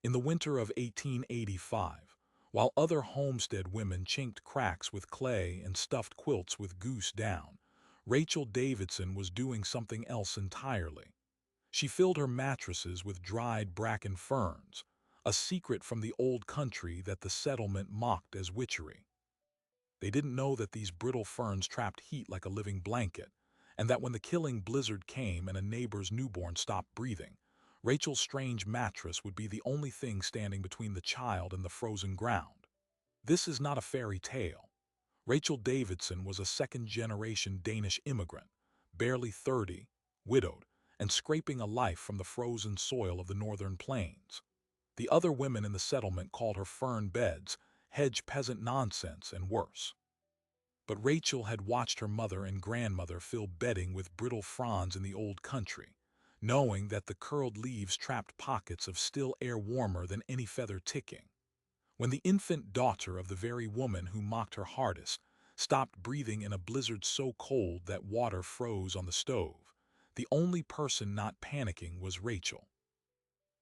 In the winter of 1885, while other homestead women chinked cracks with clay and stuffed quilts with goose down, Rachel Davidson was doing something else entirely. She filled her mattresses with dried bracken ferns, a secret from the old country that the settlement mocked as witchery. They didn't know that these brittle ferns trapped heat like a living blanket, and that when the killing blizzard came and a neighbor's newborn stopped breathing, Rachel's strange mattress would be the only thing standing between the child and the frozen ground. This is not a fairy tale. Rachel Davidson was a second-generation Danish immigrant, barely 30, widowed, and scraping a life from the frozen soil of the northern plains. The other women in the settlement called her fern beds, hedge peasant nonsense, and worse. But Rachel had watched her mother and grandmother fill bedding with brittle fronds in the old country, knowing that the curled leaves trapped pockets of still air warmer than any feather ticking. When the infant daughter of the very woman who mocked her hardest stopped breathing in a blizzard so cold that water froze on the stove, the only person not panicking was Rachel.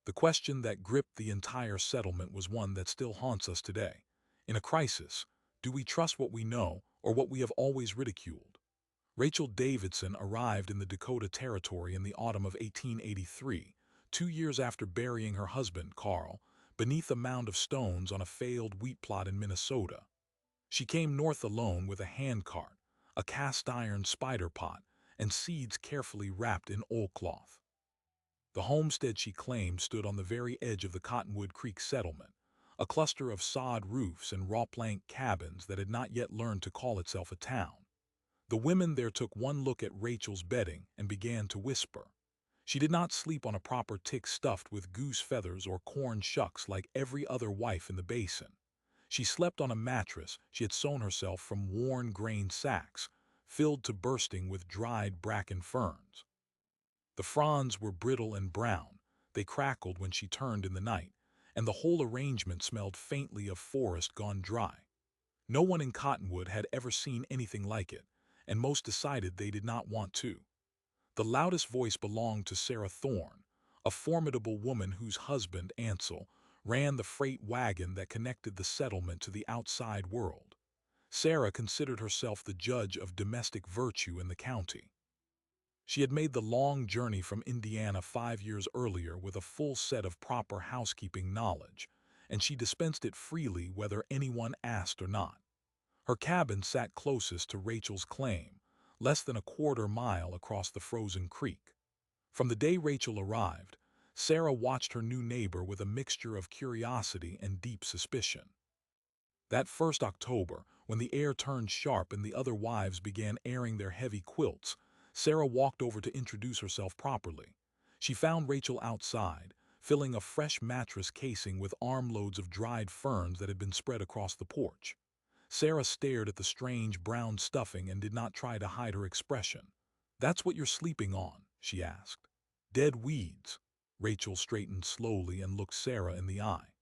The question that gripped the entire settlement was one that still haunts us today. In a crisis, do we trust what we know or what we have always ridiculed? Rachel Davidson arrived in the Dakota Territory in the autumn of 1883, 2 years after burying her husband, Carl, beneath a mound of stones on a failed wheat plot in Minnesota. She came north alone with a handcart, a cast-iron spider pot, and seeds carefully wrapped in oilcloth. The homestead she claimed stood on the very edge of the Cottonwood Creek settlement, a cluster of sod roofs and raw-plank cabins that had not yet learned to call itself a town. The women there took one look at Rachel's bedding and began to whisper. She did not sleep on a proper tick stuffed with goose feathers or corn shucks like every other wife in the basin. She slept on a mattress she had sewn herself from worn grain sacks, filled to bursting with dried bracken ferns. The fronds were brittle and brown, they crackled when she turned in the night, and the whole arrangement smelled faintly of forest gone dry. No one in Cottonwood had ever seen anything like it, and most decided they did not want to. The loudest voice belonged to Sarah Thorne, a formidable woman whose husband, Ansel, ran the freight wagon that connected the settlement to the outside world. Sarah considered herself the judge of domestic virtue in the county. She had made the long journey from Indiana 5 years earlier with a full set of proper housekeeping knowledge, and she dispensed it freely whether anyone asked or not. Her cabin sat closest to Rachel's claim, less than a quarter-mile across the frozen creek. From the day Rachel arrived, Sarah watched her new neighbor with a mixture of curiosity and deep suspicion. That first October, when the air turned sharp and the other wives began airing their heavy quilts, Sarah walked over to introduce herself properly. She found Rachel outside, filling a fresh mattress casing with armloads of dried ferns that had been spread across the porch. Sarah stared at the strange brown stuffing and did not try to hide her expression. "That's what you're sleeping on?" she asked. "Dead weeds." Rachel straightened slowly and looked Sarah in the eye.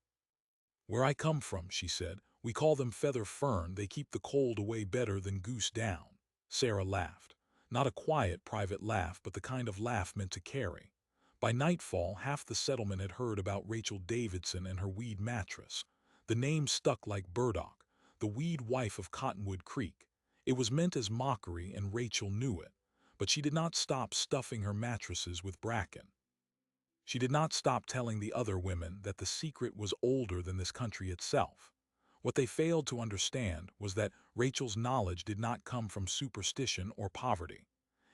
"Where I come from," she said, "we call them feather fern. They keep the cold away better than goose down." Sarah laughed. Not a quiet, private laugh, but the kind of laugh meant to carry. By nightfall, half the settlement had heard about Rachel Davidson and her weed mattress. The name stuck like burdock, the weed wife of Cottonwood Creek. It was meant as mockery, and Rachel knew it. But she did not stop stuffing her mattresses with bracken. She did not stop telling the other women that the secret was older than this country itself. What they failed to understand was that Rachel's knowledge did not come from superstition or poverty.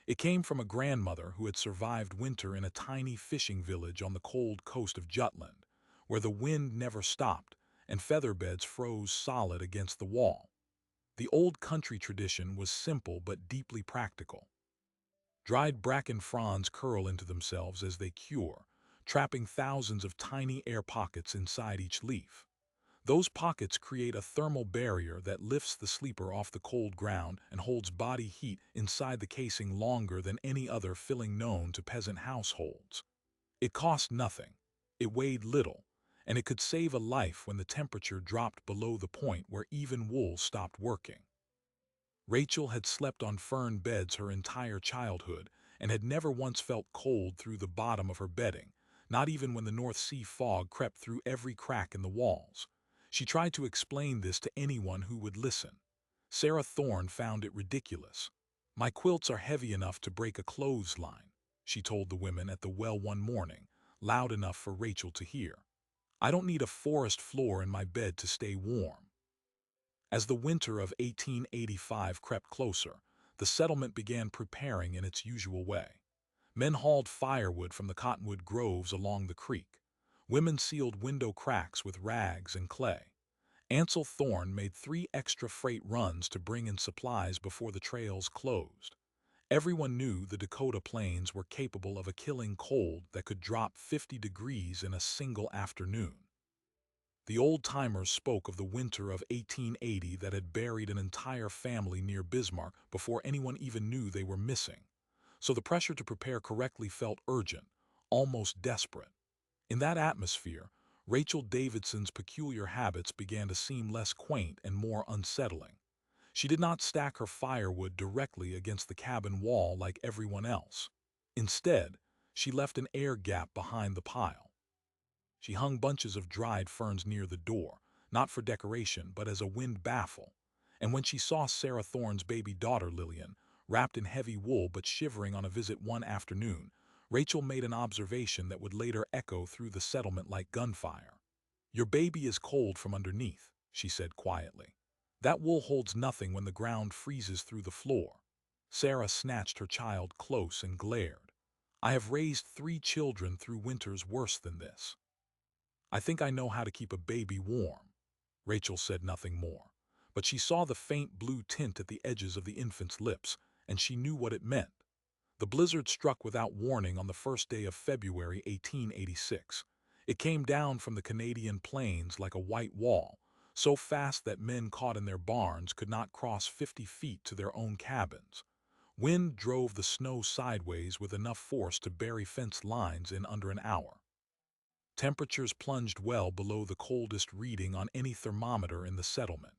It came from a grandmother who had survived winter in a tiny fishing village on the cold coast of Jutland, where the wind never stopped and feather beds froze solid against the wall. The old country tradition was simple but deeply practical. Dried bracken fronds curl into themselves as they cure, trapping thousands of tiny air pockets inside each leaf. Those pockets create a thermal barrier that lifts the sleeper off the cold ground and holds body heat inside the casing longer than any other filling known to peasant households. It cost nothing, it weighed little, and it could save a life when the temperature dropped below the point where even wool stopped working. Rachel had slept on fern beds her entire childhood and had never once felt cold through the bottom of her bedding, not even when the North Sea fog crept through every crack in the walls. She tried to explain this to anyone who would listen. Sarah Thorne found it ridiculous. "My quilts are heavy enough to break a clothesline," she told the women at the well one morning, loud enough for Rachel to hear. "I don't need a forest floor in my bed to stay warm." As the winter of 1885 crept closer, the settlement began preparing in its usual way. Men hauled firewood from the cottonwood groves along the creek. Women sealed window cracks with rags and clay. Ansel Thorne made 3 extra freight runs to bring in supplies before the trails closed. Everyone knew the Dakota plains were capable of a killing cold that could drop 50 degrees in a single afternoon. The old-timers spoke of the winter of 1880 that had buried an entire family near Bismarck before anyone even knew they were missing. So the pressure to prepare correctly felt urgent, almost desperate. In that atmosphere, Rachel Davidson's peculiar habits began to seem less quaint and more unsettling. She did not stack her firewood directly against the cabin wall like everyone else. Instead, she left an air gap behind the pile. She hung bunches of dried ferns near the door, not for decoration but as a wind baffle. And when she saw Sarah Thorne's baby daughter Lillian, wrapped in heavy wool but shivering on a visit one afternoon, Rachel made an observation that would later echo through the settlement like gunfire. "Your baby is cold from underneath," she said quietly. "That wool holds nothing when the ground freezes through the floor." Sarah snatched her child close and glared. "I have raised 3 children through winters worse than this. I think I know how to keep a baby warm." Rachel said nothing more, but she saw the faint blue tint at the edges of the infant's lips, and she knew what it meant. The blizzard struck without warning on the first day of February 1886. It came down from the Canadian plains like a white wall, so fast that men caught in their barns could not cross 50 feet to their own cabins. Wind drove the snow sideways with enough force to bury fence lines in under an hour. Temperatures plunged well below the coldest reading on any thermometer in the settlement.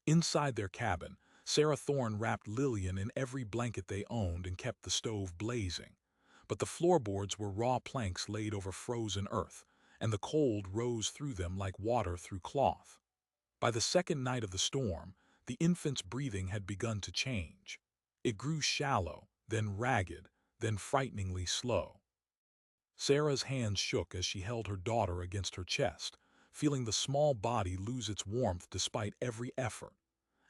Inside their cabin, Sarah Thorne wrapped Lillian in every blanket they owned and kept the stove blazing. But the floorboards were raw planks laid over frozen earth, and the cold rose through them like water through cloth. By the second night of the storm, the infant's breathing had begun to change. It grew shallow, then ragged, then frighteningly slow. Sarah's hands shook as she held her daughter against her chest, feeling the small body lose its warmth despite every effort.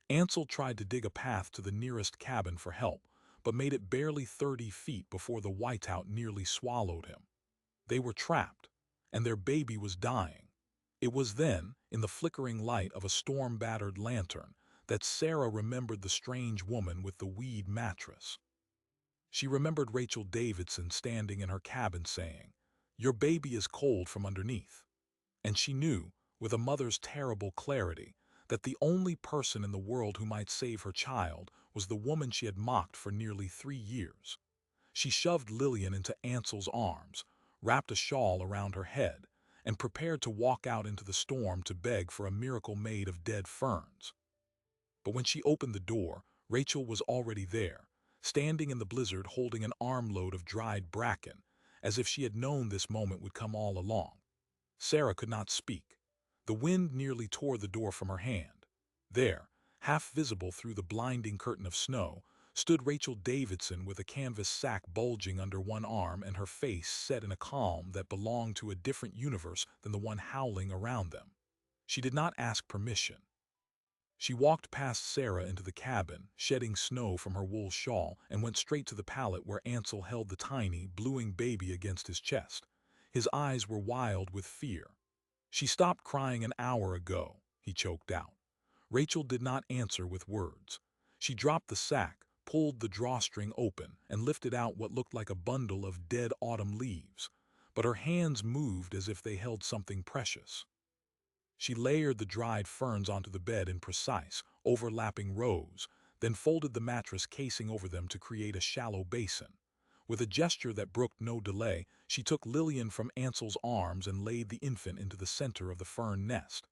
Ansel tried to dig a path to the nearest cabin for help, but made it barely 30 feet before the whiteout nearly swallowed him. They were trapped, and their baby was dying. It was then, in the flickering light of a storm-battered lantern, that Sarah remembered the strange woman with the weed mattress. She remembered Rachel Davidson standing in her cabin saying, "Your baby is cold from underneath." And she knew, with a mother's terrible clarity, that the only person in the world who might save her child was the woman she had mocked for nearly 3 years. She shoved Lillian into Ansel's arms, wrapped a shawl around her head, and prepared to walk out into the storm to beg for a miracle made of dead ferns. But when she opened the door, Rachel was already there, standing in the blizzard holding an armload of dried bracken, as if she had known this moment would come all along. Sarah could not speak. The wind nearly tore the door from her hand. There, half visible through the blinding curtain of snow, stood Rachel Davidson with a canvas sack bulging under one arm and her face set in a calm that belonged to a different universe than the one howling around them. She did not ask permission. She walked past Sarah into the cabin, shedding snow from her wool shawl, and went straight to the pallet where Ansel held the tiny, bluing baby against his chest. His eyes were wild with fear. "She stopped crying an hour ago," he choked out. Rachel did not answer with words. She dropped the sack, pulled the drawstring open, and lifted out what looked like a bundle of dead autumn leaves. But her hands moved as if they held something precious. She layered the dried ferns onto the bed in precise, overlapping rows, then folded the mattress casing over them to create a shallow basin. With a gesture that brooked no delay, she took Lillian from Ansel's arms and laid the infant into the center of the fern nest.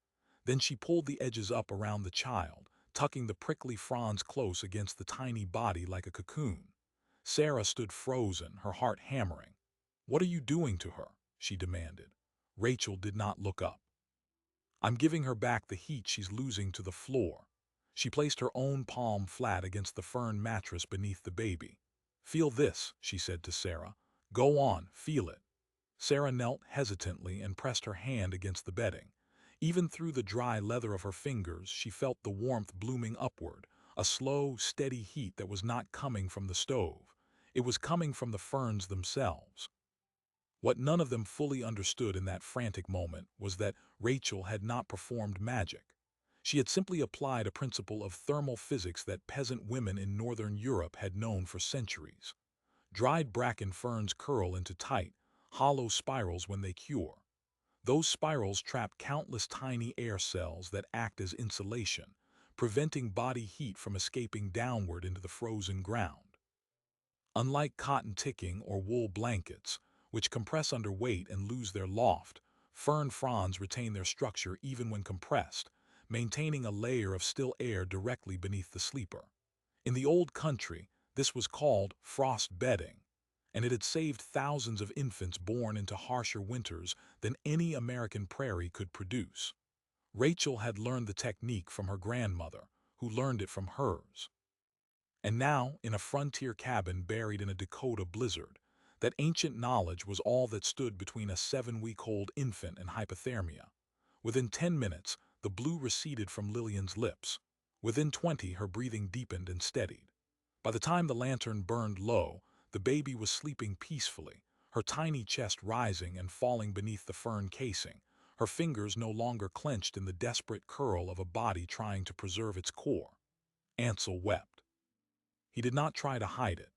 Then she pulled the edges up around the child, tucking the prickly fronds close against the tiny body like a cocoon. Sarah stood frozen, her heart hammering. "What are you doing to her?" she demanded. Rachel did not look up. I'm giving her back the heat she's losing to the floor. She placed her own palm flat against the fern mattress beneath the baby. Feel this, she said to Sarah. Go on, feel it. Sarah knelt hesitantly and pressed her hand against the bedding. Even through the dry leather of her fingers, she felt the warmth blooming upward, a slow, steady heat that was not coming from the stove. It was coming from the ferns themselves. What none of them fully understood in that frantic moment was that Rachel had not performed magic. She had simply applied a principle of thermal physics that peasant women in northern Europe had known for centuries. Dried bracken ferns curl into tight, hollow spirals when they cure. Those spirals trap countless tiny air cells that act as insulation, preventing body heat from escaping downward into the frozen ground. Unlike cotton ticking or wool blankets, which compress under weight and lose their loft, fern fronds retain their structure even when compressed, maintaining a layer of still air directly beneath the sleeper. In the old country, this was called frost bedding, and it had saved thousands of infants born into harsher winters than any American prairie could produce. Rachel had learned the technique from her grandmother, who learned it from hers. And now, in a frontier cabin buried in a Dakota blizzard, that ancient knowledge was all that stood between a 7-week-old infant and hypothermia. Within 10 minutes, the blue receded from Lillian's lips. Within 20, her breathing deepened and steadied. By the time the lantern burned low, the baby was sleeping peacefully, her tiny chest rising and falling beneath the fern casing, her fingers no longer clenched in the desperate curl of a body trying to preserve its core. Ansel wept. He did not try to hide it.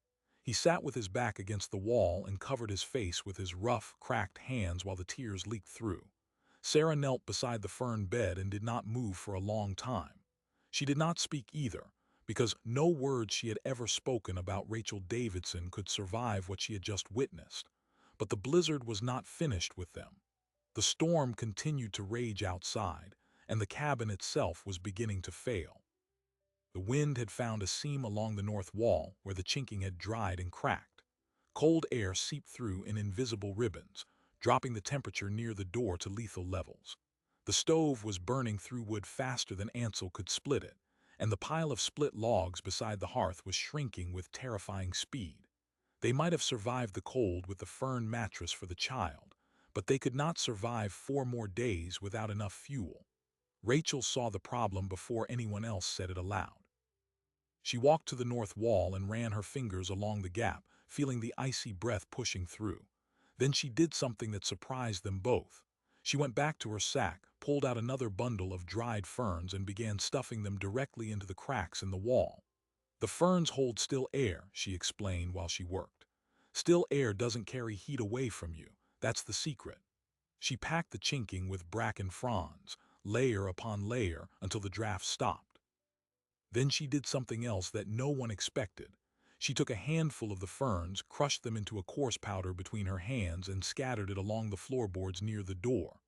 He sat with his back against the wall and covered his face with his rough, cracked hands while the tears leaked through. Sarah knelt beside the fern bed and did not move for a long time. She did not speak either, because no words she had ever spoken about Rachel Davidson could survive what she had just witnessed. But the blizzard was not finished with them. The storm continued to rage outside, and the cabin itself was beginning to fail. The wind had found a seam along the north wall where the chinking had dried and cracked. Cold air seeped through in invisible ribbons, dropping the temperature near the door to lethal levels. The stove was burning through wood faster than Ansel could split it, and the pile of split logs beside the hearth was shrinking with terrifying speed. They might have survived the cold with the fern mattress for the child, but they could not survive 4 more days without enough fuel. Rachel saw the problem before anyone else said it aloud. She walked to the north wall and ran her fingers along the gap, feeling the icy breath pushing through. Then she did something that surprised them both. She went back to her sack, pulled out another bundle of dried ferns and began stuffing them directly into the cracks in the wall. The ferns hold still air, she explained while she worked. Still air doesn't carry heat away from you. That's the secret. She packed the chinking with bracken fronds, layer upon layer, until the draft stopped. Then she did something else that no one expected. She took a handful of the ferns, crushed them into a coarse powder between her hands, and scattered it along the floorboards near the door.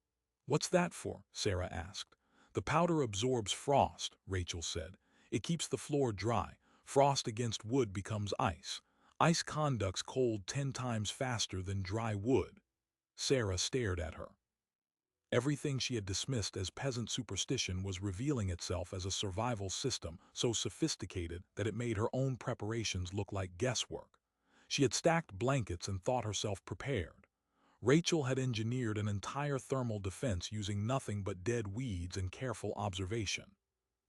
What's that for? Sarah asked. The powder absorbs frost, Rachel said. It keeps the floor dry. Frost against wood becomes ice. Ice conducts cold 10 times faster than dry wood. Sarah stared at her. Everything she had dismissed as peasant superstition was revealing itself as a survival system so sophisticated that it made her own preparations look like guesswork. She had stacked blankets and thought herself prepared. Rachel had engineered an entire thermal defense using nothing but dead weeds and careful observation.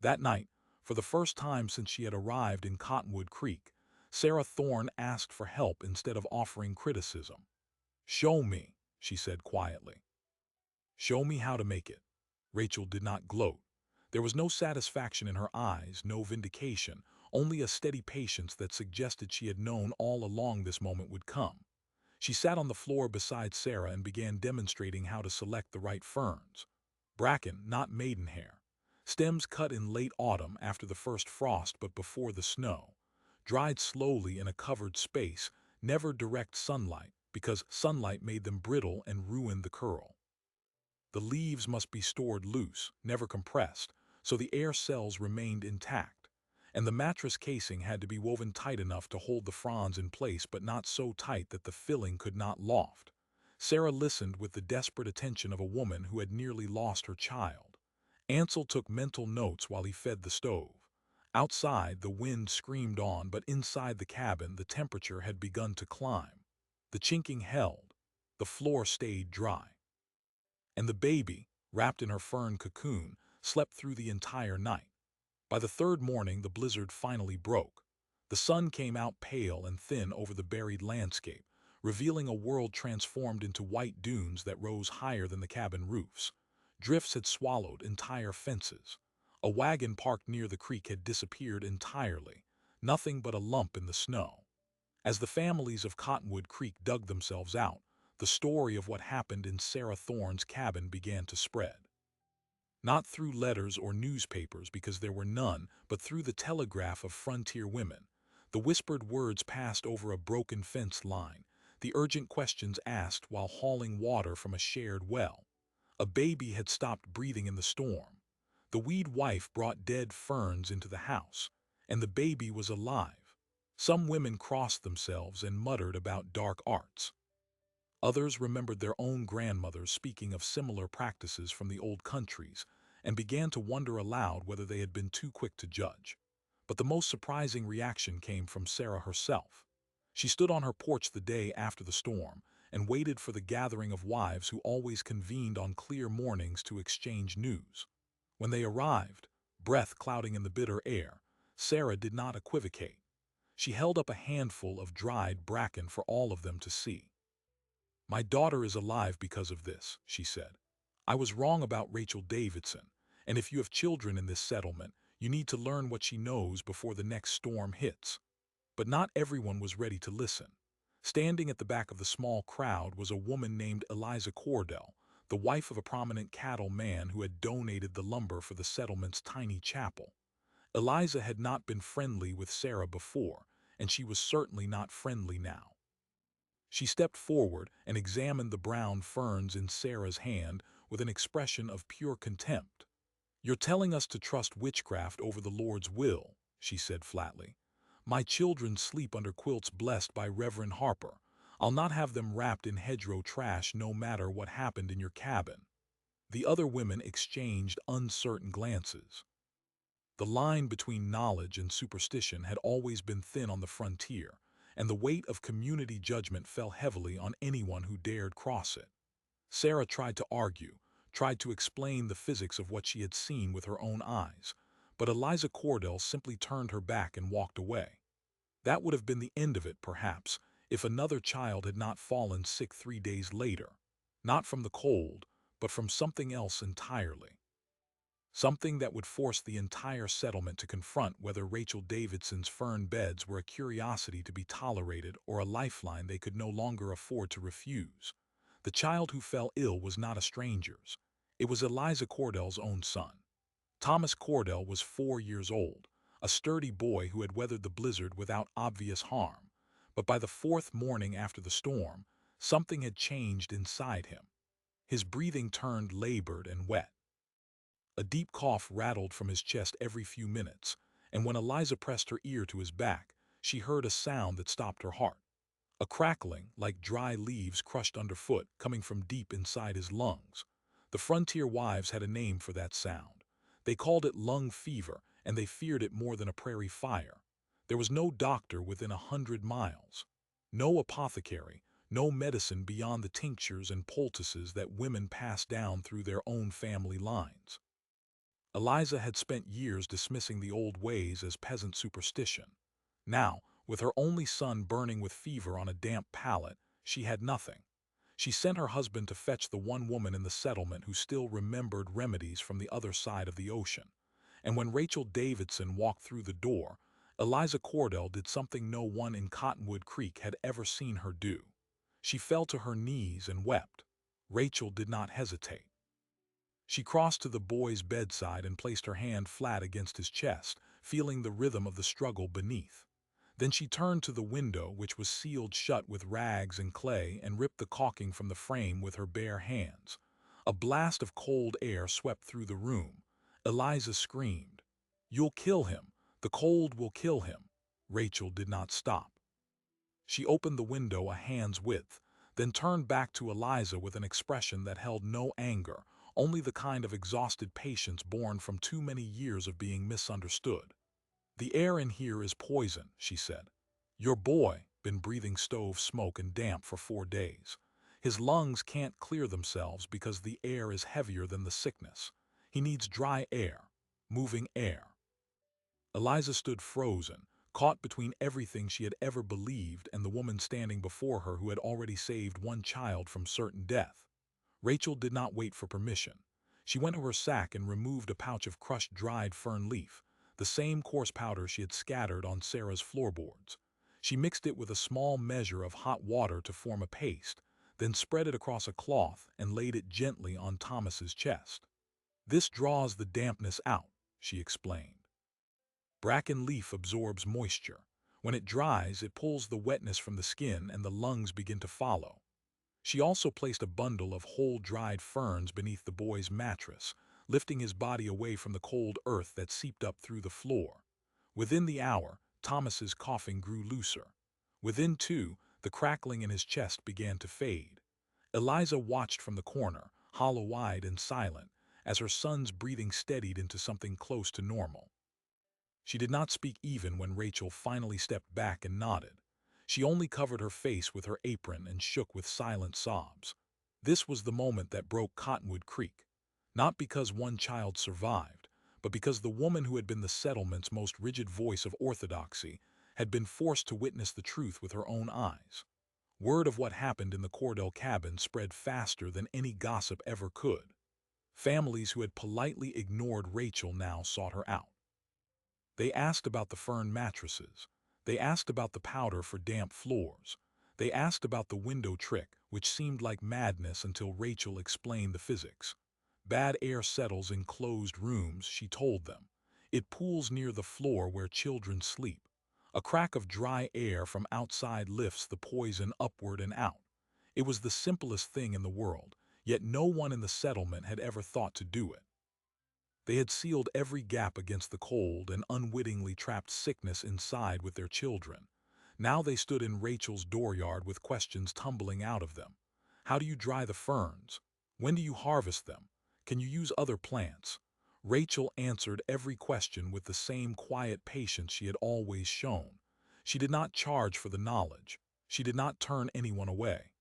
That night, for the first time since she had arrived in Cottonwood Creek, Sarah Thorne asked for help instead of offering criticism. "Show me," she said quietly. "Show me how to make it." Rachel did not gloat. There was no satisfaction in her eyes, no vindication, only a steady patience that suggested she had known all along this moment would come. She sat on the floor beside Sarah and began demonstrating how to select the right ferns. Bracken, not maidenhair. Stems cut in late autumn after the first frost but before the snow. Dried slowly in a covered space, never direct sunlight, because sunlight made them brittle and ruined the curl. The leaves must be stored loose, never compressed, so the air cells remained intact. And the mattress casing had to be woven tight enough to hold the fronds in place but not so tight that the filling could not loft. Sarah listened with the desperate attention of a woman who had nearly lost her child. Ansel took mental notes while he fed the stove. Outside, the wind screamed on, but inside the cabin, the temperature had begun to climb. The chinking held. The floor stayed dry. And the baby, wrapped in her fern cocoon, slept through the entire night. By the third morning, the blizzard finally broke. The sun came out pale and thin over the buried landscape, revealing a world transformed into white dunes that rose higher than the cabin roofs. Drifts had swallowed entire fences. A wagon parked near the creek had disappeared entirely, nothing but a lump in the snow. As the families of Cottonwood Creek dug themselves out, the story of what happened in Sarah Thorne's cabin began to spread. Not through letters or newspapers, because there were none, but through the telegraph of frontier women. The whispered words passed over a broken fence line, the urgent questions asked while hauling water from a shared well. A baby had stopped breathing in the storm. The weed wife brought dead ferns into the house, and the baby was alive. Some women crossed themselves and muttered about dark arts. Others remembered their own grandmothers speaking of similar practices from the old countries and began to wonder aloud whether they had been too quick to judge. But the most surprising reaction came from Sarah herself. She stood on her porch the day after the storm and waited for the gathering of wives who always convened on clear mornings to exchange news. When they arrived, breath clouding in the bitter air, Sarah did not equivocate. She held up a handful of dried bracken for all of them to see. "My daughter is alive because of this," she said. "I was wrong about Rachel Davidson, and if you have children in this settlement, you need to learn what she knows before the next storm hits." But not everyone was ready to listen. Standing at the back of the small crowd was a woman named Eliza Cordell, the wife of a prominent cattle man who had donated the lumber for the settlement's tiny chapel. Eliza had not been friendly with Sarah before, and she was certainly not friendly now. She stepped forward and examined the brown ferns in Sarah's hand with an expression of pure contempt. "You're telling us to trust witchcraft over the Lord's will," she said flatly. "My children sleep under quilts blessed by Reverend Harper. I'll not have them wrapped in hedgerow trash no matter what happened in your cabin." The other women exchanged uncertain glances. The line between knowledge and superstition had always been thin on the frontier, and the weight of community judgment fell heavily on anyone who dared cross it. Sarah tried to argue, tried to explain the physics of what she had seen with her own eyes, but Eliza Cordell simply turned her back and walked away. That would have been the end of it, perhaps, if another child had not fallen sick 3 days later, not from the cold, but from something else entirely. Something that would force the entire settlement to confront whether Rachel Davidson's fern beds were a curiosity to be tolerated or a lifeline they could no longer afford to refuse. The child who fell ill was not a stranger's. It was Eliza Cordell's own son. Thomas Cordell was 4 years old, a sturdy boy who had weathered the blizzard without obvious harm. But by the fourth morning after the storm, something had changed inside him. His breathing turned labored and wet. A deep cough rattled from his chest every few minutes, and when Eliza pressed her ear to his back, she heard a sound that stopped her heart. A crackling, like dry leaves crushed underfoot, coming from deep inside his lungs. The frontier wives had a name for that sound. They called it lung fever, and they feared it more than a prairie fire. There was no doctor within 100 miles. No apothecary, no medicine beyond the tinctures and poultices that women passed down through their own family lines. Eliza had spent years dismissing the old ways as peasant superstition. Now, with her only son burning with fever on a damp pallet, she had nothing. She sent her husband to fetch the one woman in the settlement who still remembered remedies from the other side of the ocean. And when Rachel Davidson walked through the door, Eliza Cordell did something no one in Cottonwood Creek had ever seen her do. She fell to her knees and wept. Rachel did not hesitate. She crossed to the boy's bedside and placed her hand flat against his chest, feeling the rhythm of the struggle beneath. Then she turned to the window, which was sealed shut with rags and clay, and ripped the caulking from the frame with her bare hands. A blast of cold air swept through the room. Eliza screamed, "You'll kill him! The cold will kill him!" Rachel did not stop. She opened the window a hand's width. then turned back to Eliza with an expression that held no anger, only the kind of exhausted patience born from too many years of being misunderstood. "The air in here is poison," she said. "Your boy been breathing stove smoke and damp for 4 days. His lungs can't clear themselves because the air is heavier than the sickness. He needs dry air, moving air." Eliza stood frozen, caught between everything she had ever believed and the woman standing before her who had already saved one child from certain death. Rachel did not wait for permission. She went to her sack and removed a pouch of crushed dried fern leaf, the same coarse powder she had scattered on Sarah's floorboards. She mixed it with a small measure of hot water to form a paste, then spread it across a cloth and laid it gently on Thomas's chest. "This draws the dampness out," she explained. "Bracken leaf absorbs moisture. When it dries, it pulls the wetness from the skin and the lungs begin to follow." She also placed a bundle of whole dried ferns beneath the boy's mattress, lifting his body away from the cold earth that seeped up through the floor. Within the hour, Thomas's coughing grew looser. Within 2, the crackling in his chest began to fade. Eliza watched from the corner, hollow-eyed and silent, as her son's breathing steadied into something close to normal. She did not speak even when Rachel finally stepped back and nodded. She only covered her face with her apron and shook with silent sobs. This was the moment that broke Cottonwood Creek. Not because one child survived, but because the woman who had been the settlement's most rigid voice of orthodoxy had been forced to witness the truth with her own eyes. Word of what happened in the Cordell cabin spread faster than any gossip ever could. Families who had politely ignored Rachel now sought her out. They asked about the fern mattresses. They asked about the powder for damp floors. They asked about the window trick, which seemed like madness until Rachel explained the physics. "Bad air settles in closed rooms," she told them. "It pools near the floor where children sleep. A crack of dry air from outside lifts the poison upward and out." It was the simplest thing in the world, yet no one in the settlement had ever thought to do it. They had sealed every gap against the cold and unwittingly trapped sickness inside with their children. Now they stood in Rachel's dooryard with questions tumbling out of them. How do you dry the ferns? When do you harvest them? Can you use other plants? Rachel answered every question with the same quiet patience she had always shown. She did not charge for the knowledge. She did not turn anyone away.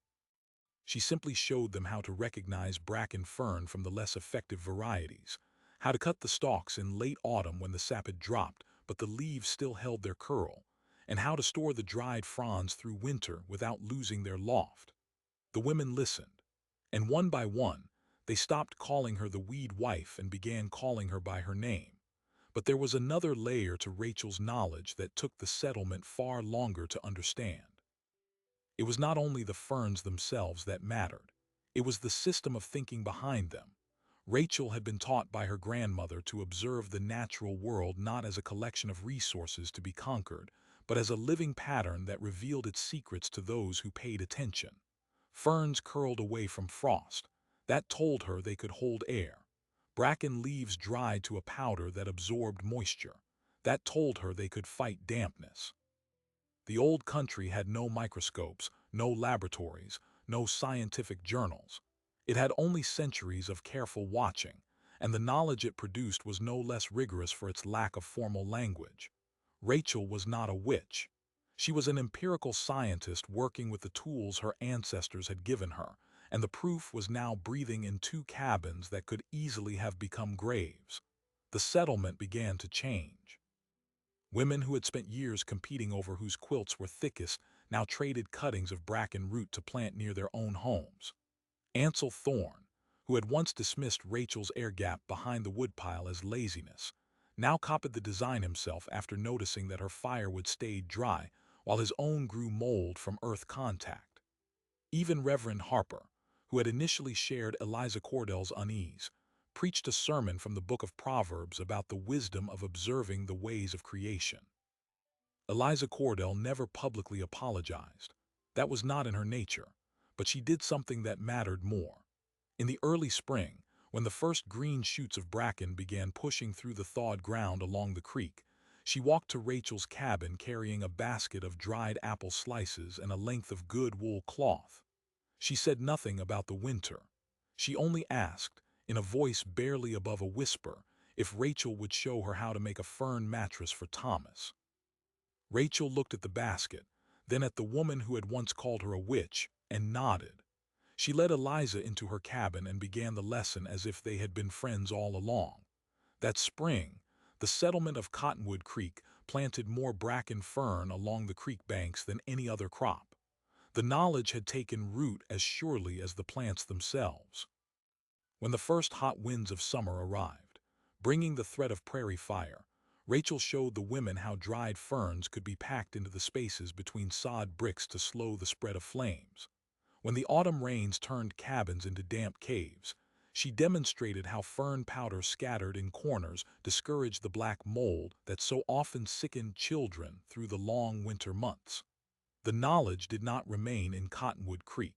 She simply showed them how to recognize bracken fern from the less effective varieties, how to cut the stalks in late autumn when the sap had dropped but the leaves still held their curl, and how to store the dried fronds through winter without losing their loft. The women listened, and one by one, they stopped calling her the weed wife and began calling her by her name. But there was another layer to Rachel's knowledge that took the settlement far longer to understand. It was not only the ferns themselves that mattered. It was the system of thinking behind them. Rachel had been taught by her grandmother to observe the natural world not as a collection of resources to be conquered, but as a living pattern that revealed its secrets to those who paid attention. Ferns curled away from frost. That told her they could hold air. Bracken leaves dried to a powder that absorbed moisture. That told her they could fight dampness. The old country had no microscopes, no laboratories, no scientific journals. It had only centuries of careful watching, and the knowledge it produced was no less rigorous for its lack of formal language. Rachel was not a witch. She was an empirical scientist working with the tools her ancestors had given her, and the proof was now breathing in 2 cabins that could easily have become graves. The settlement began to change. Women who had spent years competing over whose quilts were thickest now traded cuttings of bracken root to plant near their own homes. Ansel Thorne, who had once dismissed Rachel's air gap behind the woodpile as laziness, now copied the design himself after noticing that her firewood stayed dry while his own grew mold from earth contact. Even Reverend Harper, who had initially shared Eliza Cordell's unease, preached a sermon from the book of Proverbs about the wisdom of observing the ways of creation. Eliza Cordell never publicly apologized. That was not in her nature, but she did something that mattered more. In the early spring, when the first green shoots of bracken began pushing through the thawed ground along the creek, she walked to Rachel's cabin carrying a basket of dried apple slices and a length of good wool cloth. She said nothing about the winter. She only asked, in a voice barely above a whisper, if Rachel would show her how to make a fern mattress for Thomas. Rachel looked at the basket, then at the woman who had once called her a witch, and nodded. She led Eliza into her cabin and began the lesson as if they had been friends all along. That spring, the settlement of Cottonwood Creek planted more bracken fern along the creek banks than any other crop. The knowledge had taken root as surely as the plants themselves. When the first hot winds of summer arrived, bringing the threat of prairie fire, Rachel showed the women how dried ferns could be packed into the spaces between sod bricks to slow the spread of flames. When the autumn rains turned cabins into damp caves, she demonstrated how fern powder scattered in corners discouraged the black mold that so often sickened children through the long winter months. The knowledge did not remain in Cottonwood Creek.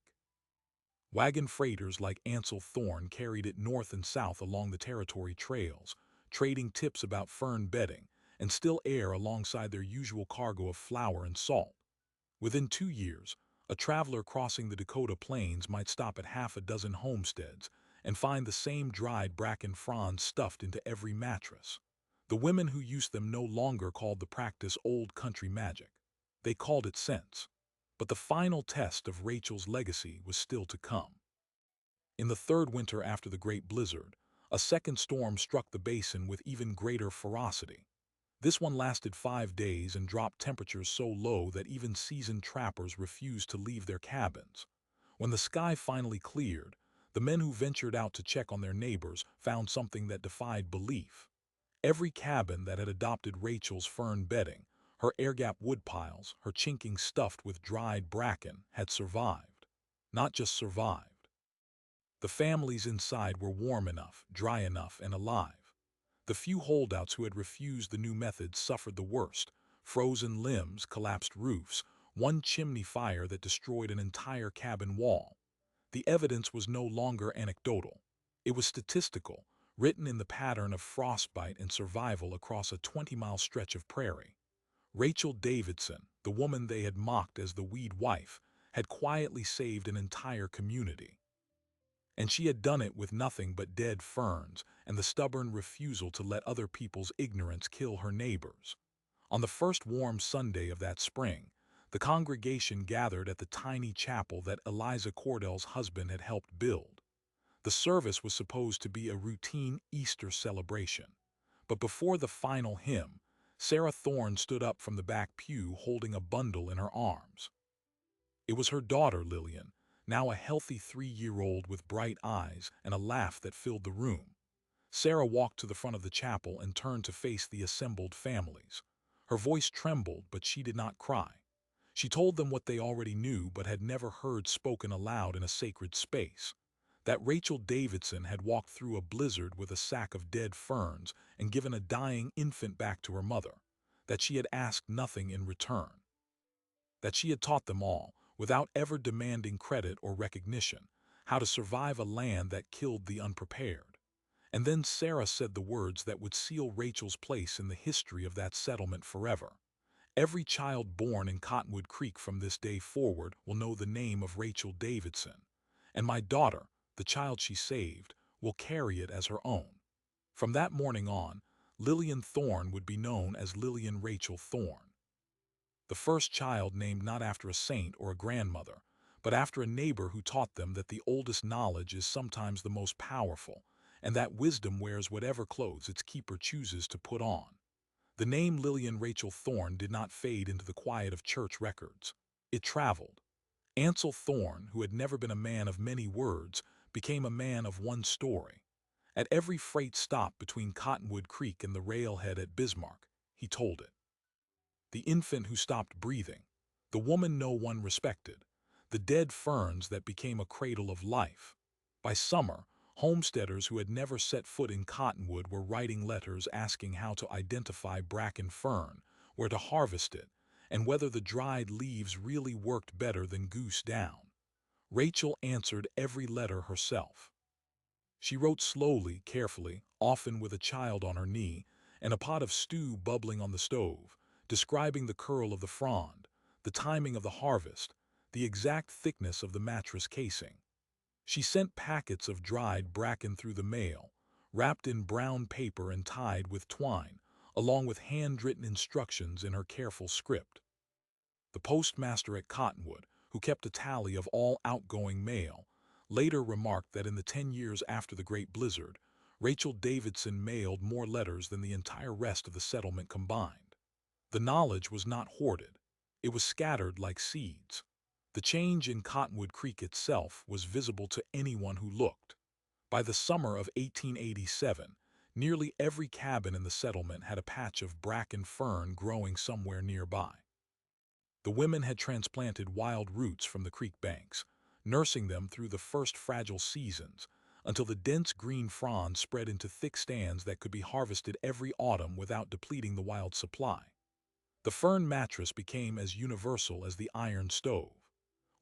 Wagon freighters like Ansel Thorne carried it north and south along the territory trails, trading tips about fern bedding, and still air alongside their usual cargo of flour and salt. Within 2 years, a traveler crossing the Dakota Plains might stop at half a dozen homesteads and find the same dried bracken fronds stuffed into every mattress. The women who used them no longer called the practice old country magic. They called it sense. But the final test of Rachel's legacy was still to come. In the third winter after the Great Blizzard, a second storm struck the basin with even greater ferocity. This one lasted 5 days and dropped temperatures so low that even seasoned trappers refused to leave their cabins. When the sky finally cleared, the men who ventured out to check on their neighbors found something that defied belief. Every cabin that had adopted Rachel's fern bedding, her air-gap woodpiles, her chinking stuffed with dried bracken, had survived. Not just survived. The families inside were warm enough, dry enough, and alive. The few holdouts who had refused the new methods suffered the worst: frozen limbs, collapsed roofs, one chimney fire that destroyed an entire cabin wall. The evidence was no longer anecdotal. It was statistical, written in the pattern of frostbite and survival across a 20-mile stretch of prairie. Rachel Davidson, the woman they had mocked as the weed wife, had quietly saved an entire community. And she had done it with nothing but dead ferns and the stubborn refusal to let other people's ignorance kill her neighbors. On the first warm Sunday of that spring, the congregation gathered at the tiny chapel that Eliza Cordell's husband had helped build. The service was supposed to be a routine Easter celebration. But before the final hymn, Sarah Thorne stood up from the back pew holding a bundle in her arms. It was her daughter, Lillian, now a healthy 3-year-old with bright eyes and a laugh that filled the room. Sarah walked to the front of the chapel and turned to face the assembled families. Her voice trembled, but she did not cry. She told them what they already knew but had never heard spoken aloud in a sacred space: that Rachel Davidson had walked through a blizzard with a sack of dead ferns and given a dying infant back to her mother, that she had asked nothing in return, that she had taught them all, without ever demanding credit or recognition, how to survive a land that killed the unprepared. And then Sarah said the words that would seal Rachel's place in the history of that settlement forever. Every child born in Cottonwood Creek from this day forward will know the name of Rachel Davidson, and my daughter, the child she saved, will carry it as her own. From that morning on, Lillian Thorne would be known as Lillian Rachel Thorne. The first child named not after a saint or a grandmother, but after a neighbor who taught them that the oldest knowledge is sometimes the most powerful, and that wisdom wears whatever clothes its keeper chooses to put on. The name Lillian Rachel Thorne did not fade into the quiet of church records. It traveled. Ansel Thorne, who had never been a man of many words, became a man of one story. At every freight stop between Cottonwood Creek and the railhead at Bismarck, he told it. The infant who stopped breathing, the woman no one respected, the dead ferns that became a cradle of life. By summer, homesteaders who had never set foot in Cottonwood were writing letters asking how to identify bracken fern, where to harvest it, and whether the dried leaves really worked better than goose down. Rachel answered every letter herself. She wrote slowly, carefully, often with a child on her knee, and a pot of stew bubbling on the stove, describing the curl of the frond, the timing of the harvest, the exact thickness of the mattress casing. She sent packets of dried bracken through the mail, wrapped in brown paper and tied with twine, along with handwritten instructions in her careful script. The postmaster at Cottonwood, who kept a tally of all outgoing mail, later remarked that in the 10 years after the Great Blizzard, Rachel Davidson mailed more letters than the entire rest of the settlement combined. The knowledge was not hoarded. It was scattered like seeds. The change in Cottonwood Creek itself was visible to anyone who looked. By the summer of 1887, nearly every cabin in the settlement had a patch of bracken fern growing somewhere nearby. The women had transplanted wild roots from the creek banks, nursing them through the first fragile seasons, until the dense green fronds spread into thick stands that could be harvested every autumn without depleting the wild supply. The fern mattress became as universal as the iron stove.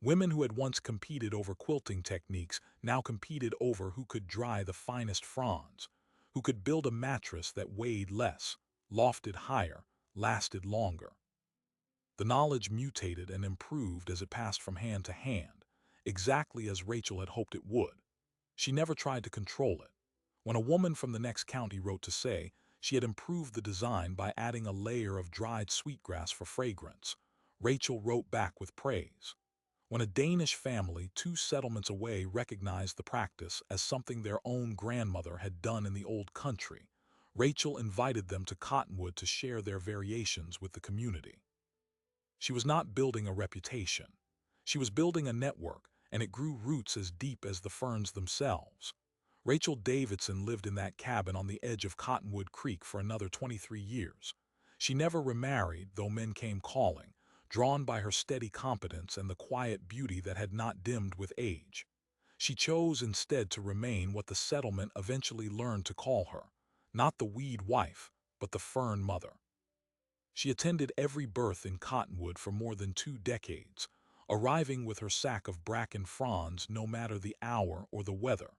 Women who had once competed over quilting techniques now competed over who could dry the finest fronds, who could build a mattress that weighed less, lofted higher, lasted longer. The knowledge mutated and improved as it passed from hand to hand, exactly as Rachel had hoped it would. She never tried to control it. When a woman from the next county wrote to say she had improved the design by adding a layer of dried sweetgrass for fragrance, Rachel wrote back with praise. When a Danish family 2 settlements away recognized the practice as something their own grandmother had done in the old country, Rachel invited them to Cottonwood to share their variations with the community. She was not building a reputation. She was building a network, and it grew roots as deep as the ferns themselves. Rachel Davidson lived in that cabin on the edge of Cottonwood Creek for another 23 years. She never remarried, though men came calling, drawn by her steady competence and the quiet beauty that had not dimmed with age. She chose instead to remain what the settlement eventually learned to call her, not the weed wife, but the fern mother. She attended every birth in Cottonwood for more than 2 decades, arriving with her sack of bracken fronds no matter the hour or the weather.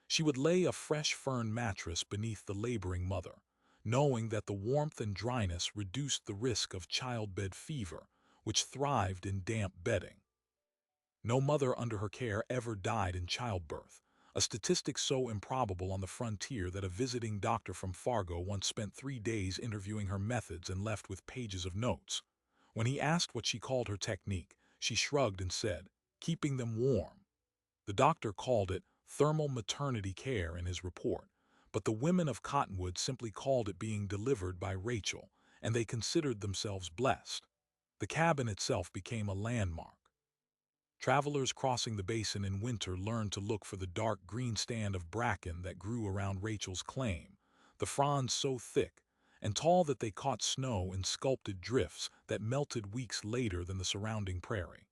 She would lay a fresh fern mattress beneath the laboring mother, knowing that the warmth and dryness reduced the risk of childbed fever, which thrived in damp bedding. No mother under her care ever died in childbirth, a statistic so improbable on the frontier that a visiting doctor from Fargo once spent 3 days interviewing her methods and left with pages of notes. When he asked what she called her technique, she shrugged and said, "Keeping them warm." The doctor called it thermal maternity care in his report, but the women of Cottonwood simply called it being delivered by Rachel, and they considered themselves blessed. The cabin itself became a landmark. Travelers crossing the basin in winter learned to look for the dark green stand of bracken that grew around Rachel's claim, the fronds so thick and tall that they caught snow in sculpted drifts that melted weeks later than the surrounding prairie.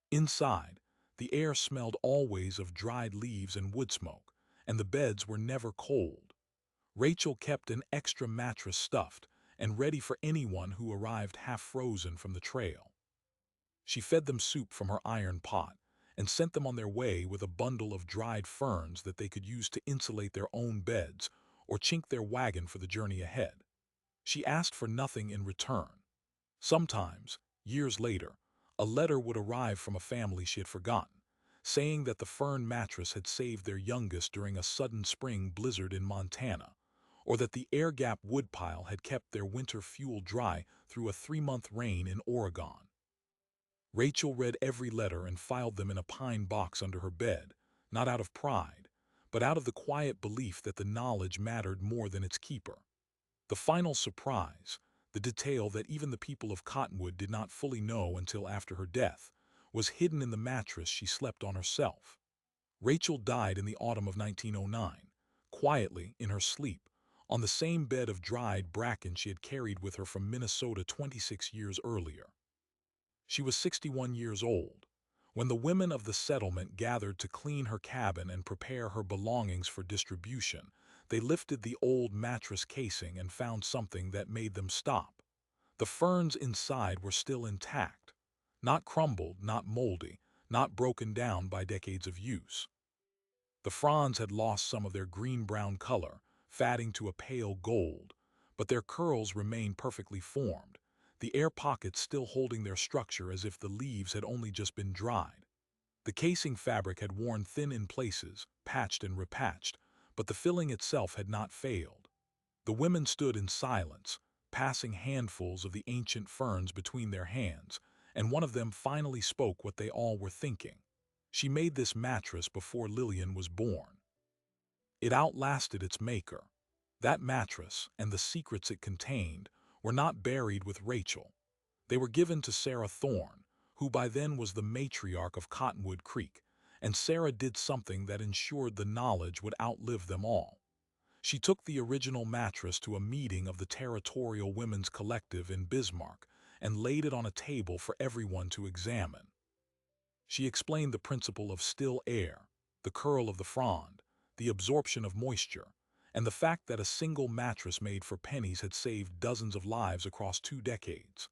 Inside, the air smelled always of dried leaves and wood smoke, and the beds were never cold. Rachel kept an extra mattress stuffed and ready for anyone who arrived half-frozen from the trail. She fed them soup from her iron pot and sent them on their way with a bundle of dried ferns that they could use to insulate their own beds or chink their wagon for the journey ahead. She asked for nothing in return. Sometimes, years later, a letter would arrive from a family she had forgotten, saying that the fern mattress had saved their youngest during a sudden spring blizzard in Montana, or that the air gap woodpile had kept their winter fuel dry through a 3-month rain in Oregon. Rachel read every letter and filed them in a pine box under her bed, not out of pride, but out of the quiet belief that the knowledge mattered more than its keeper. The final surprise, the detail that even the people of Cottonwood did not fully know until after her death, was hidden in the mattress she slept on herself. Rachel died in the autumn of 1909, quietly in her sleep, on the same bed of dried bracken she had carried with her from Minnesota 26 years earlier. She was 61 years old. When the women of the settlement gathered to clean her cabin and prepare her belongings for distribution, they lifted the old mattress casing and found something that made them stop. The ferns inside were still intact, not crumbled, not moldy, not broken down by decades of use. The fronds had lost some of their green-brown color, fading to a pale gold, but their curls remained perfectly formed, the air pockets still holding their structure as if the leaves had only just been dried. The casing fabric had worn thin in places, patched and repatched, but the filling itself had not failed. The women stood in silence, passing handfuls of the ancient ferns between their hands, and one of them finally spoke what they all were thinking. She made this mattress before Lillian was born. It outlasted its maker. That mattress, and the secrets it contained, were not buried with Rachel. They were given to Sarah Thorne, who by then was the matriarch of Cottonwood Creek, and Sarah did something that ensured the knowledge would outlive them all. She took the original mattress to a meeting of the Territorial Women's Collective in Bismarck and laid it on a table for everyone to examine. She explained the principle of still air, the curl of the frond, the absorption of moisture, and the fact that a single mattress made for pennies had saved dozens of lives across 2 decades.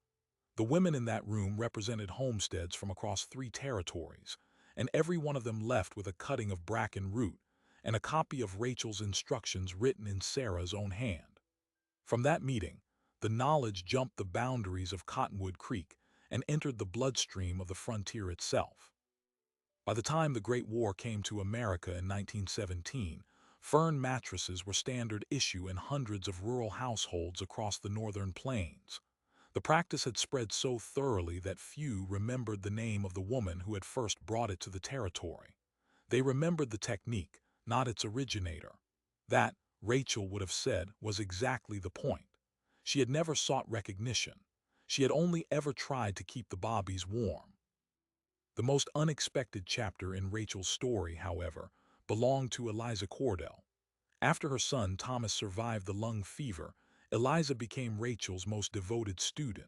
The women in that room represented homesteads from across 3 territories, and every one of them left with a cutting of bracken root and a copy of Rachel's instructions written in Sarah's own hand. From that meeting, the knowledge jumped the boundaries of Cottonwood Creek and entered the bloodstream of the frontier itself. By the time the Great War came to America in 1917, Fern mattresses were standard issue in hundreds of rural households across the northern plains. The practice had spread so thoroughly that few remembered the name of the woman who had first brought it to the territory. They remembered the technique, not its originator. That, Rachel would have said, was exactly the point. She had never sought recognition. She had only ever tried to keep the bobbies warm. The most unexpected chapter in Rachel's story, however, belonged to Eliza Cordell. After her son Thomas survived the lung fever, Eliza became Rachel's most devoted student.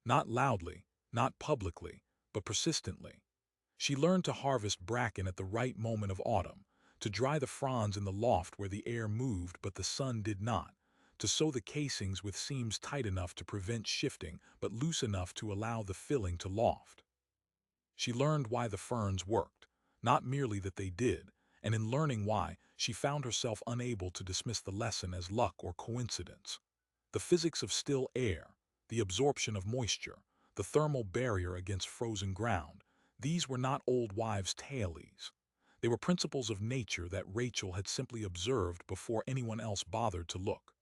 Not loudly, not publicly, but persistently. She learned to harvest bracken at the right moment of autumn, to dry the fronds in the loft where the air moved but the sun did not, to sew the casings with seams tight enough to prevent shifting but loose enough to allow the filling to loft. She learned why the ferns worked, not merely that they did, and in learning why, she found herself unable to dismiss the lesson as luck or coincidence. The physics of still air, the absorption of moisture, the thermal barrier against frozen ground, these were not old wives' tales. They were principles of nature that Rachel had simply observed before anyone else bothered to look.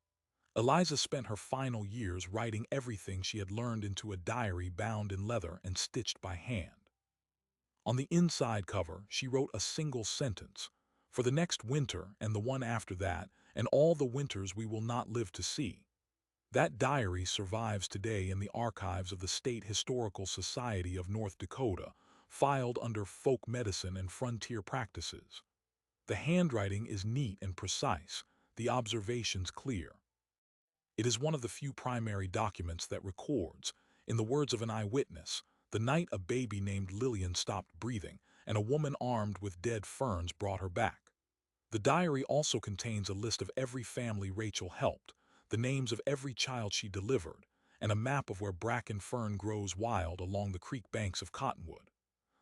Eliza spent her final years writing everything she had learned into a diary bound in leather and stitched by hand. On the inside cover, she wrote a single sentence: "For the next winter and the one after that, and all the winters we will not live to see." That diary survives today in the archives of the State Historical Society of North Dakota, filed under folk medicine and frontier practices. The handwriting is neat and precise, the observations clear. It is one of the few primary documents that records, in the words of an eyewitness, the night a baby named Lillian stopped breathing and a woman armed with dead ferns brought her back. The diary also contains a list of every family Rachel helped, the names of every child she delivered, and a map of where bracken fern grows wild along the creek banks of Cottonwood.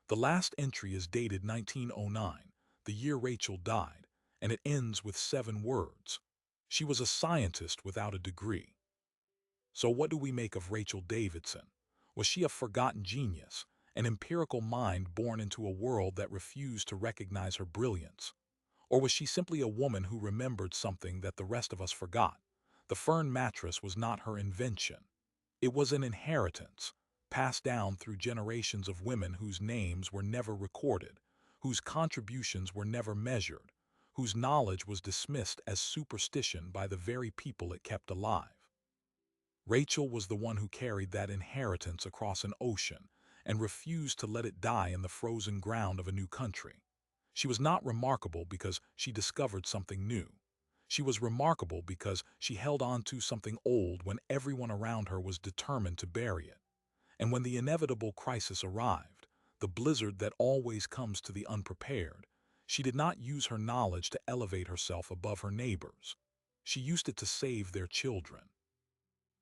The last entry is dated 1909, the year Rachel died, and it ends with 7 words. She was a scientist without a degree. So what do we make of Rachel Davidson? Was she a forgotten genius, an empirical mind born into a world that refused to recognize her brilliance? Or was she simply a woman who remembered something that the rest of us forgot? The fern mattress was not her invention. It was an inheritance, passed down through generations of women whose names were never recorded, whose contributions were never measured, whose knowledge was dismissed as superstition by the very people it kept alive. Rachel was the one who carried that inheritance across an ocean and refused to let it die in the frozen ground of a new country. She was not remarkable because she discovered something new. She was remarkable because she held on to something old when everyone around her was determined to bury it. And when the inevitable crisis arrived, the blizzard that always comes to the unprepared, she did not use her knowledge to elevate herself above her neighbors. She used it to save their children.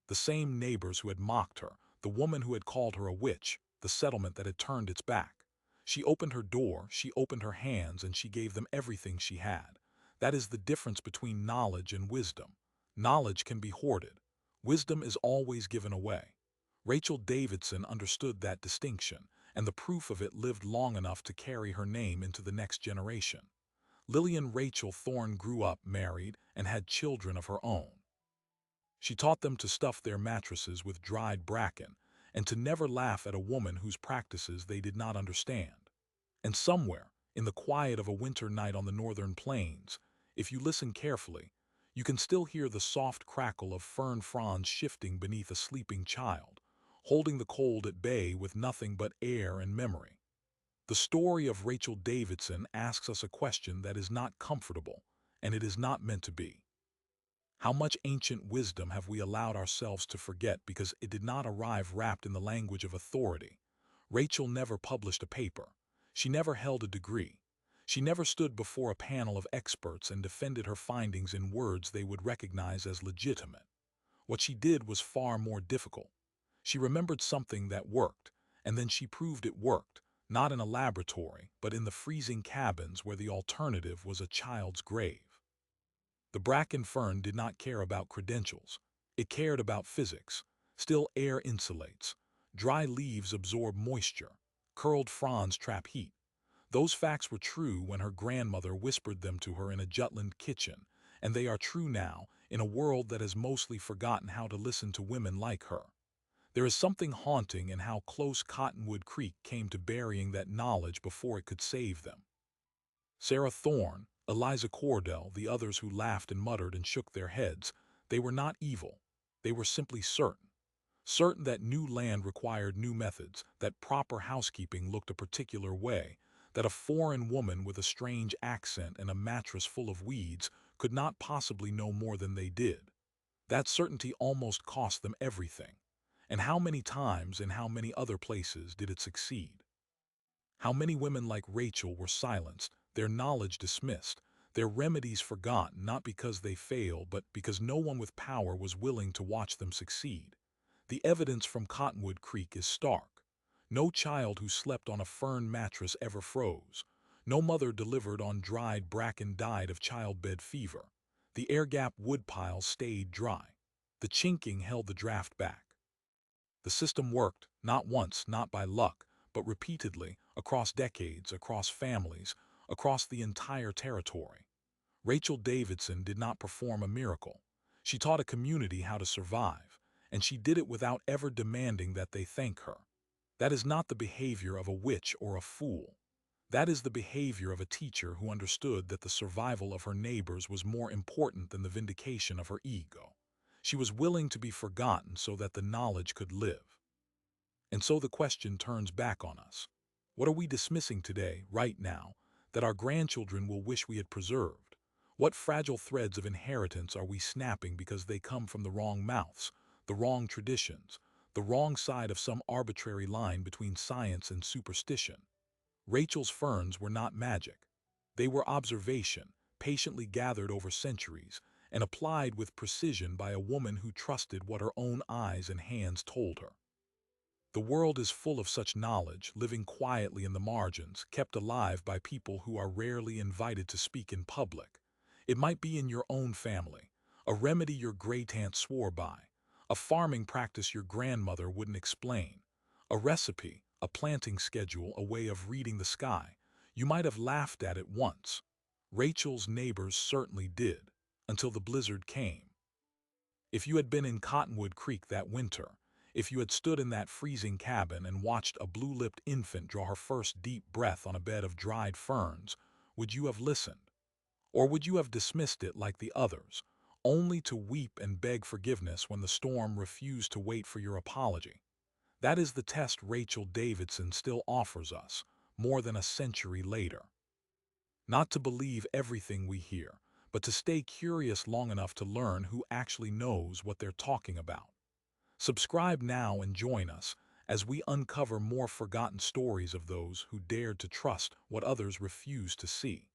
The same neighbors who had mocked her, the woman who had called her a witch, the settlement that had turned its back. She opened her door, she opened her hands, and she gave them everything she had. That is the difference between knowledge and wisdom. Knowledge can be hoarded. Wisdom is always given away. Rachel Davidson understood that distinction, and the proof of it lived long enough to carry her name into the next generation. Lillian Rachel Thorne grew up, married, and had children of her own. She taught them to stuff their mattresses with dried bracken and to never laugh at a woman whose practices they did not understand. And somewhere, in the quiet of a winter night on the northern plains, if you listen carefully, you can still hear the soft crackle of fern fronds shifting beneath a sleeping child, holding the cold at bay with nothing but air and memory. The story of Rachel Davidson asks us a question that is not comfortable, and it is not meant to be. How much ancient wisdom have we allowed ourselves to forget because it did not arrive wrapped in the language of authority? Rachel never published a paper. She never held a degree. She never stood before a panel of experts and defended her findings in words they would recognize as legitimate. What she did was far more difficult. She remembered something that worked, and then she proved it worked, not in a laboratory, but in the freezing cabins where the alternative was a child's grave. The bracken fern did not care about credentials. It cared about physics. Still air insulates. Dry leaves absorb moisture. Curled fronds trap heat. Those facts were true when her grandmother whispered them to her in a Jutland kitchen, and they are true now in a world that has mostly forgotten how to listen to women like her. There is something haunting in how close Cottonwood Creek came to burying that knowledge before it could save them. Sarah Thorne, Eliza Cordell, the others who laughed and muttered and shook their heads, they were not evil. They were simply certain. Certain that new land required new methods, that proper housekeeping looked a particular way, that a foreign woman with a strange accent and a mattress full of weeds could not possibly know more than they did. That certainty almost cost them everything. And how many times in how many other places did it succeed? How many women like Rachel were silenced, their knowledge dismissed, their remedies forgotten not because they failed but because no one with power was willing to watch them succeed. The evidence from Cottonwood Creek is stark. No child who slept on a fern mattress ever froze. No mother delivered on dried bracken died of childbed fever. The air-gap woodpiles stayed dry. The chinking held the draft back. The system worked, not once, not by luck, but repeatedly, across decades, across families, across the entire territory. Rachel Davidson did not perform a miracle. She taught a community how to survive, and she did it without ever demanding that they thank her. That is not the behavior of a witch or a fool. That is the behavior of a teacher who understood that the survival of her neighbors was more important than the vindication of her ego. She was willing to be forgotten so that the knowledge could live. And so the question turns back on us. What are we dismissing today, right now, that our grandchildren will wish we had preserved? What fragile threads of inheritance are we snapping because they come from the wrong mouths, the wrong traditions, the wrong side of some arbitrary line between science and superstition? Rachel's ferns were not magic. They were observation, patiently gathered over centuries, and applied with precision by a woman who trusted what her own eyes and hands told her. The world is full of such knowledge, living quietly in the margins, kept alive by people who are rarely invited to speak in public. It might be in your own family, a remedy your great-aunt swore by, a farming practice your grandmother wouldn't explain, a recipe, a planting schedule, a way of reading the sky. You might have laughed at it once. Rachel's neighbors certainly did, until the blizzard came. If you had been in Cottonwood Creek that winter, if you had stood in that freezing cabin and watched a blue-lipped infant draw her first deep breath on a bed of dried ferns, would you have listened? Or would you have dismissed it like the others, only to weep and beg forgiveness when the storm refused to wait for your apology? That is the test Rachel Davidson still offers us, more than a century later. Not to believe everything we hear, but to stay curious long enough to learn who actually knows what they're talking about. Subscribe now and join us as we uncover more forgotten stories of those who dared to trust what others refused to see.